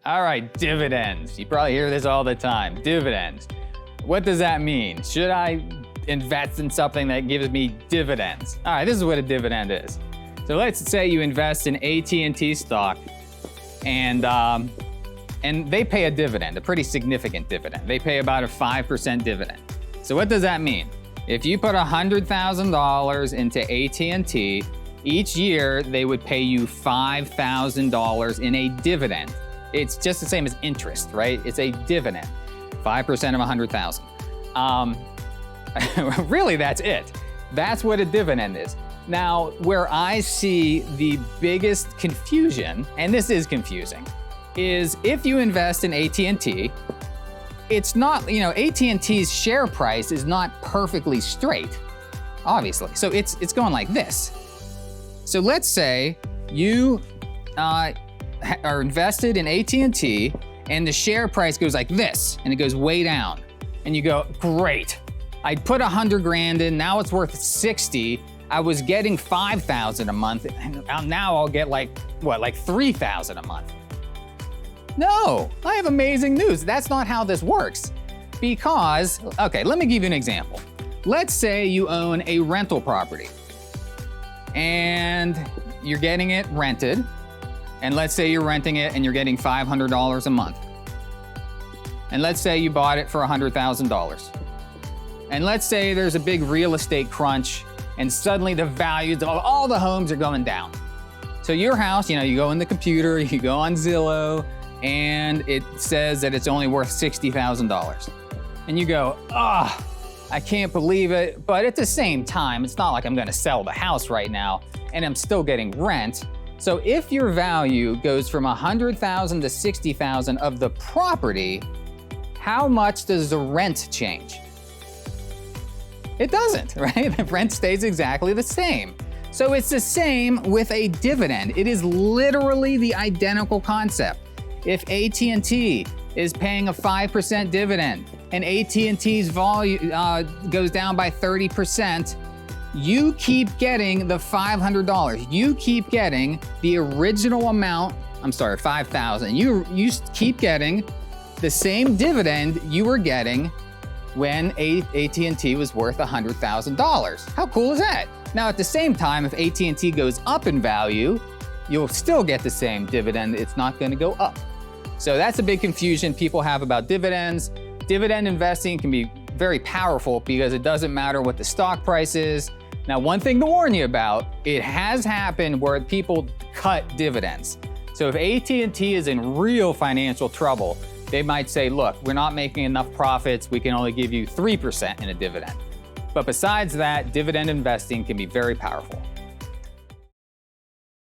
All right, dividends. You probably hear this all the time, dividends. What does that mean? Should I invest in something that gives me dividends? All right, this is what a dividend is. So let's say you invest in AT&T stock and they pay a dividend, a pretty significant dividend. They pay about a 5% dividend. So what does that mean? If you put $100,000 into AT&T, each year they would pay you $5,000 in a dividend. It's just the same as interest, right? It's a dividend, 5% of 100,000. Really, that's it. That's what a dividend is. Now, where I see the biggest confusion, and this is confusing, is if you invest in AT&T, it's not, AT&T's share price is not perfectly straight, obviously. So it's going like this. So let's say you are invested in AT&T and the share price goes like this and it goes way down. And you go, great, I put 100 grand in, now it's worth 60. I was getting 5,000 a month and now I'll get like 3,000 a month. No, I have amazing news. That's not how this works. Because, okay, let me give you an example. Let's say you own a rental property and you're getting it rented. And let's say you're renting it and you're getting $500 a month. And let's say you bought it for $100,000. And let's say there's a big real estate crunch and suddenly the values of all the homes are going down. So your house, you go in the computer, you go on Zillow, and it says that it's only worth $60,000. And you go, I can't believe it. But at the same time, it's not like I'm gonna sell the house right now and I'm still getting rent. So if your value goes from $100,000 to $60,000 of the property, how much does the rent change? It doesn't, right? The rent stays exactly the same. So it's the same with a dividend. It is literally the identical concept. If AT&T is paying a 5% dividend and AT&T's volume goes down by 30%, you keep getting the $500. You keep getting the original amount, $5,000. You keep getting the same dividend you were getting when AT&T was worth $100,000. How cool is that? Now at the same time, if AT&T goes up in value, you'll still get the same dividend. It's not gonna go up. So that's a big confusion people have about dividends. Dividend investing can be very powerful because it doesn't matter what the stock price is. Now, one thing to warn you about, it has happened where people cut dividends. So if AT&T is in real financial trouble, they might say, look, we're not making enough profits, we can only give you 3% in a dividend. But besides that, dividend investing can be very powerful.